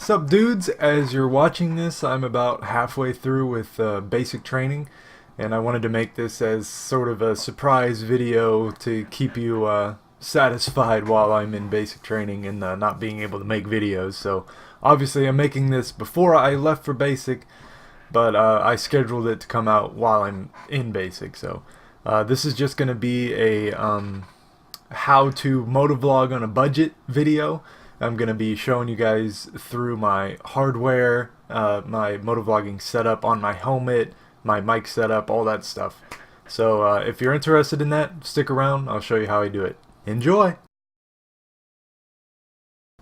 What's up, dudes? As you're watching this, I'm about halfway through with basic training, and I wanted to make this as sort of a surprise video to keep you satisfied while I'm in basic training and not being able to make videos. So obviously I'm making this before I left for basic, but I scheduled it to come out while I'm in basic. So this is just going to be a how to motovlog on a budget video. I'm going to be showing you guys through my hardware, my motovlogging setup on my helmet, my mic setup, all that stuff. So if you're interested in that, stick around. I'll show you how I do it. Enjoy!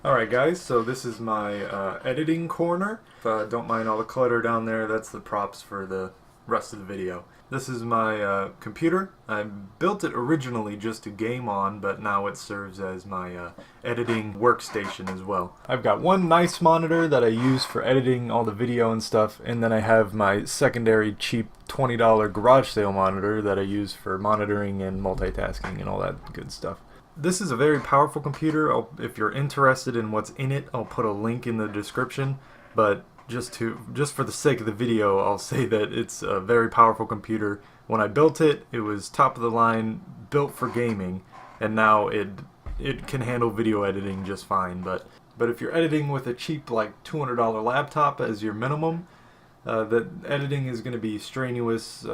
Alright guys, so this is my editing corner. Don't mind all the clutter down there, that's the props for the rest of the video. This is my computer. I built it originally just to game on, but now it serves as my editing workstation as well. I've got one nice monitor that I use for editing all the video and stuff, and then I have my secondary cheap $20 garage sale monitor that I use for monitoring and multitasking and all that good stuff. This is a very powerful computer. If you're interested in what's in it, I'll put a link in the description, but just for the sake of the video, I'll say that it's a very powerful computer. When I built it, it was top of the line, built for gaming, and now it can handle video editing just fine. But if you're editing with a cheap like $200 laptop as your minimum, that editing is going to be strenuous,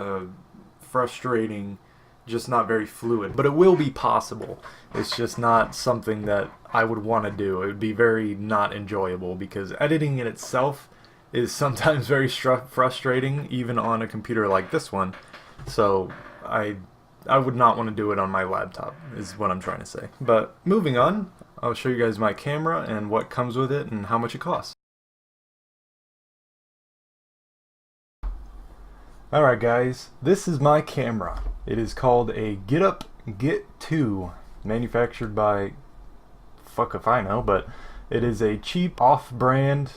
frustrating, just not very fluid. But it will be possible. It's just not something that I would want to do. It would be very not enjoyable because editing in itself is sometimes very frustrating, even on a computer like this one. So I would not want to do it on my laptop, is what I'm trying to say. But moving on, I'll show you guys my camera and what comes with it and how much it costs. Alright guys, this is my camera. It is called a Get Up Get 2, manufactured by, fuck if I know, but it is a cheap off-brand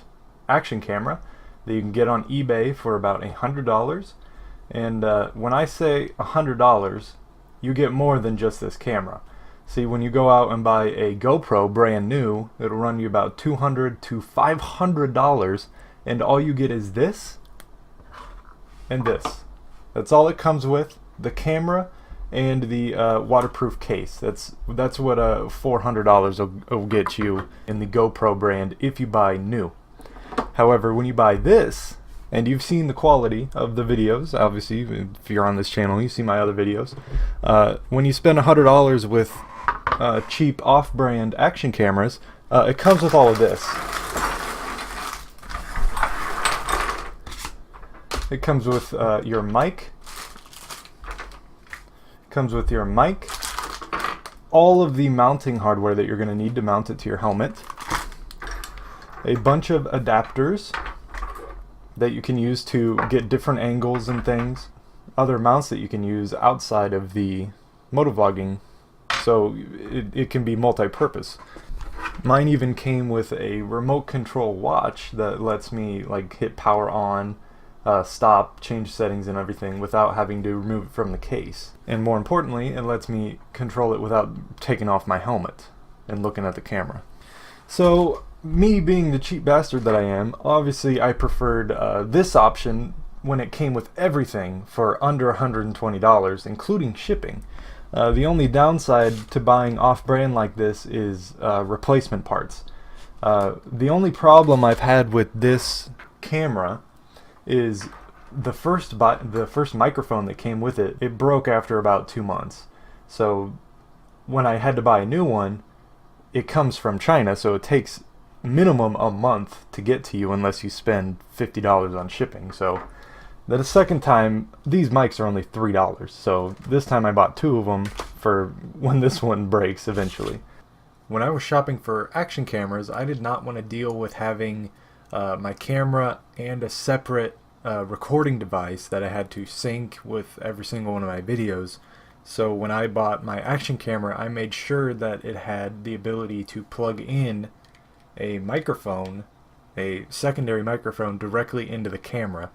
action camera that you can get on eBay for about $100. And when I say $100, you get more than just this camera. See, when you go out and buy a GoPro brand new, it'll run you about $200 to $500, and all you get is this and this. That's all it comes with, the camera and the waterproof case. That's what $400 will get you in the GoPro brand if you buy new. However, when you buy this, and you've seen the quality of the videos, obviously, if you're on this channel, you see my other videos. When you spend $100 with cheap off-brand action cameras, it comes with all of this. It comes with your mic. It comes with your mic. All of the mounting hardware that you're going to need to mount it to your helmet. A bunch of adapters that you can use to get different angles and things. Other mounts that you can use outside of the motovlogging, so it can be multi-purpose. Mine even came with a remote control watch that lets me like hit power on, stop, change settings and everything without having to remove it from the case. And more importantly, it lets me control it without taking off my helmet and looking at the camera. So me being the cheap bastard that I am, obviously I preferred this option when it came with everything for under $120, including shipping. The only downside to buying off-brand like this is replacement parts. The only problem I've had with this camera is the first microphone that came with it. It broke after about 2 months. So when I had to buy a new one, it comes from China, so it takes minimum a month to get to you unless you spend $50 on shipping. So the second time, these mics are only $3, so this time I bought 2 of them for when this one breaks eventually. When I was shopping for action cameras, I did not want to deal with having my camera and a separate recording device that I had to sync with every single one of my videos. So when I bought my action camera, I made sure that it had the ability to plug in a microphone, a secondary microphone, directly into the camera.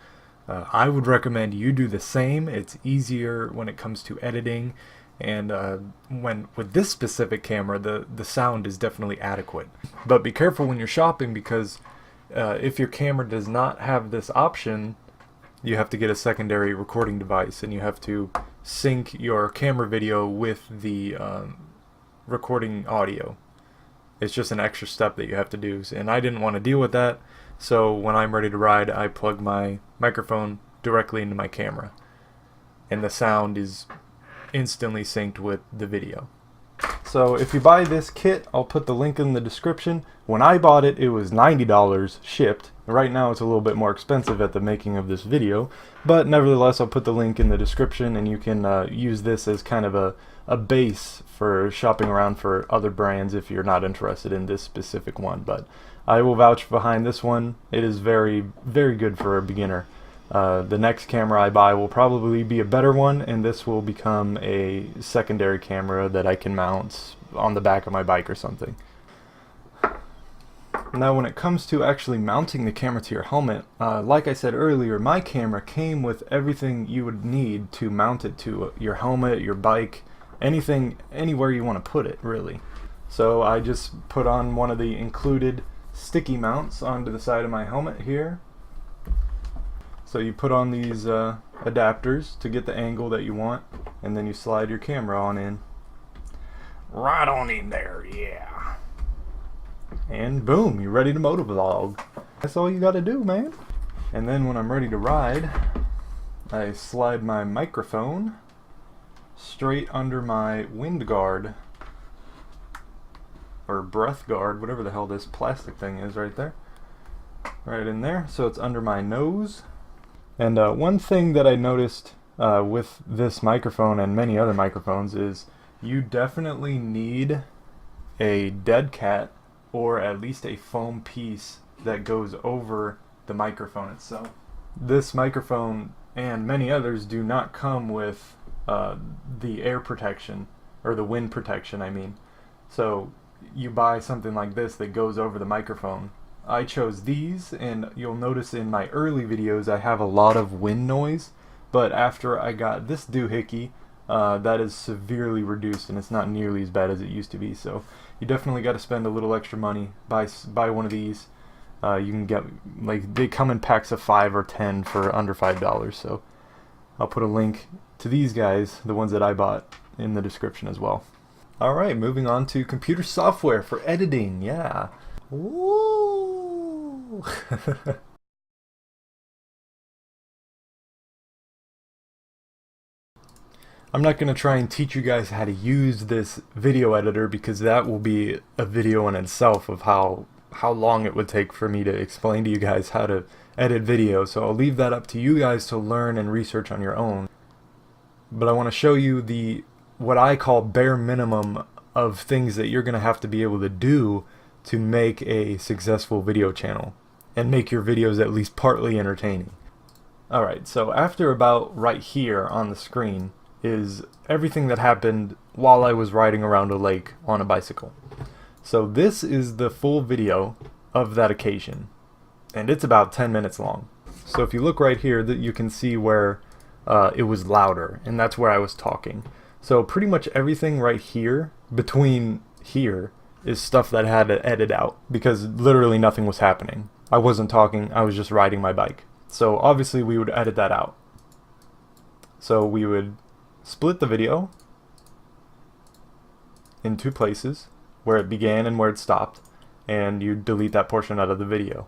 I would recommend you do the same. It's easier when it comes to editing, and with this specific camera, the sound is definitely adequate. But be careful when you're shopping, because If your camera does not have this option, you have to get a secondary recording device, and you have to sync your camera video with the recording audio. It's just an extra step that you have to do, and I didn't want to deal with that, so when I'm ready to ride, I plug my microphone directly into my camera, and the sound is instantly synced with the video. So if you buy this kit, I'll put the link in the description. When I bought it, it was $90 shipped. Right now it's a little bit more expensive at the making of this video, but nevertheless I'll put the link in the description, and you can use this as kind of a base for shopping around for other brands if you're not interested in this specific one. But I will vouch behind this one. It is very, very good for a beginner. The next camera I buy will probably be a better one, and this will become a secondary camera that I can mount on the back of my bike or something. Now when it comes to actually mounting the camera to your helmet, like I said earlier, my camera came with everything you would need to mount it to your helmet, your bike, anything, anywhere you want to put it, really. So I just put on one of the included sticky mounts onto the side of my helmet here. So you put on these adapters to get the angle that you want, and then you slide your camera on in. Right on in there, yeah. And boom, you're ready to motovlog. That's all you gotta do, man. And then when I'm ready to ride, I slide my microphone straight under my wind guard, or breath guard, whatever the hell this plastic thing is right there. Right in there, so it's under my nose. And one thing that I noticed with this microphone and many other microphones is you definitely need a dead cat, or at least a foam piece that goes over the microphone itself. This microphone and many others do not come with the air protection, or the wind protection, I mean. So you buy something like this that goes over the microphone. I chose these, and you'll notice in my early videos I have a lot of wind noise, but after I got this doohickey, that is severely reduced, and it's not nearly as bad as it used to be. So you definitely got to spend a little extra money, buy one of these. You can get, like, they come in packs of 5 or 10 for under $5, so I'll put a link to these guys, the ones that I bought, in the description as well. Alright, moving on to computer software for editing, yeah. Woo! I'm not going to try and teach you guys how to use this video editor, because that will be a video in itself of how long it would take for me to explain to you guys how to edit video. So I'll leave that up to you guys to learn and research on your own. But I want to show you what I call bare minimum of things that you're going to have to be able to do to make a successful video channel and make your videos at least partly entertaining. Alright, so after about right here on the screen is everything that happened while I was riding around a lake on a bicycle. So this is the full video of that occasion, and it's about 10 minutes long. So if you look right here, that you can see where it was louder, and that's where I was talking. So pretty much everything right here between here is stuff that I had to edit out, because literally nothing was happening. I wasn't talking, I was just riding my bike. So obviously we would edit that out. So we would split the video in two places, where it began and where it stopped, and you delete that portion out of the video.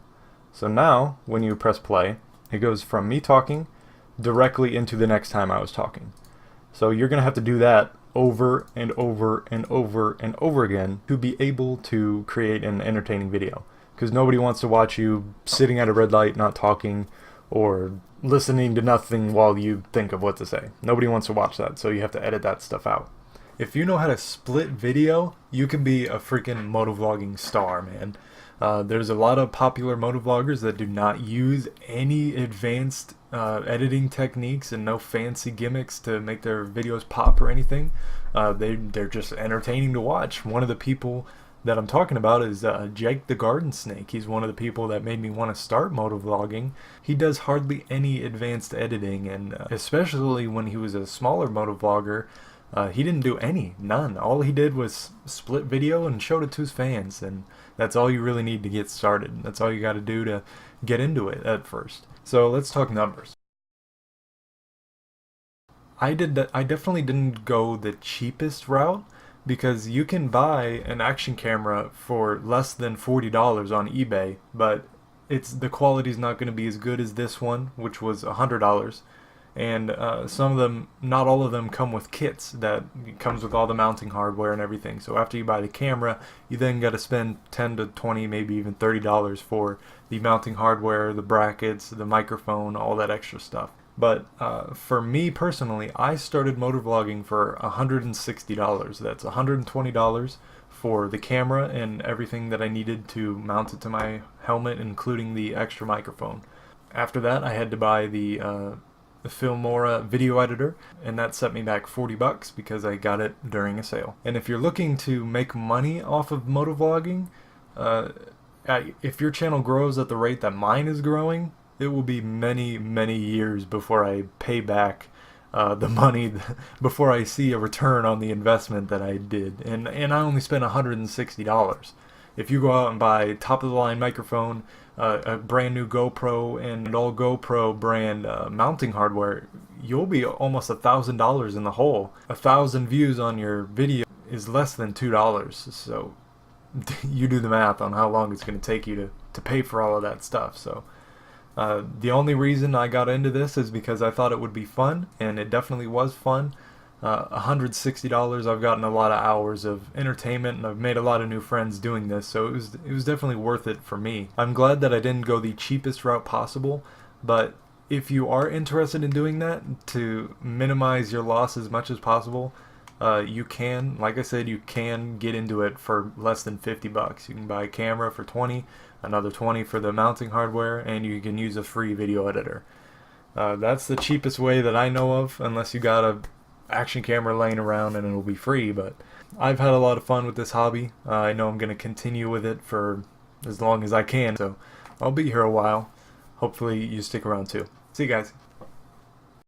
So now when you press play, it goes from me talking directly into the next time I was talking. So you're gonna have to do that over and over and over and over again to be able to create an entertaining video, because nobody wants to watch you sitting at a red light not talking, or listening to nothing while you think of what to say. Nobody wants to watch that, so you have to edit that stuff out. If you know how to split video, you can be a freaking motovlogging star, man. There's a lot of popular motovloggers that do not use any advanced editing techniques and no fancy gimmicks to make their videos pop or anything. They're just entertaining to watch. One of the people that I'm talking about is Jake the Garden Snake. He's one of the people that made me want to start motovlogging. He does hardly any advanced editing, and especially when he was a smaller motovlogger, He didn't do none. All he did was split video and showed it to his fans, and that's all you really need to get started. That's all you got to do to get into it at first. So let's talk numbers. I definitely didn't go the cheapest route, because you can buy an action camera for less than $40 on eBay, but the quality's not going to be as good as this one, which was $100. And some of them, not all of them, come with kits that comes with all the mounting hardware and everything. So after you buy the camera, you then got to spend 10 to 20, maybe even $30 for the mounting hardware, the brackets, the microphone, all that extra stuff. But for me personally, I started motovlogging for $160. That's $120 for the camera and everything that I needed to mount it to my helmet, including the extra microphone. After that, I had to buy the Filmora video editor, and that set me back $40 because I got it during a sale. And if you're looking to make money off of motovlogging, if your channel grows at the rate that mine is growing, it will be many, many years before I pay back the money, before I see a return on the investment that I did. And I only spent $160. If you go out and buy top-of-the-line microphone, a brand new GoPro, and all GoPro brand mounting hardware, you'll be almost $1,000 in the hole. 1,000 views on your video is less than $2. So you do the math on how long it's going to take you to pay for all of that stuff. So the only reason I got into this is because I thought it would be fun, and it definitely was fun. $160, I've gotten a lot of hours of entertainment, and I've made a lot of new friends doing this, so it was definitely worth it for me. I'm glad that I didn't go the cheapest route possible, but if you are interested in doing that to minimize your loss as much as possible, you can, like I said, you can get into it for less than $50. You can buy a camera for 20, another 20 for the mounting hardware, and you can use a free video editor. That's the cheapest way that I know of, unless you got a action camera laying around and it'll be free. But I've had a lot of fun with this hobby. I know I'm going to continue with it for as long as I can, so I'll be here a while. Hopefully you stick around too. See you guys.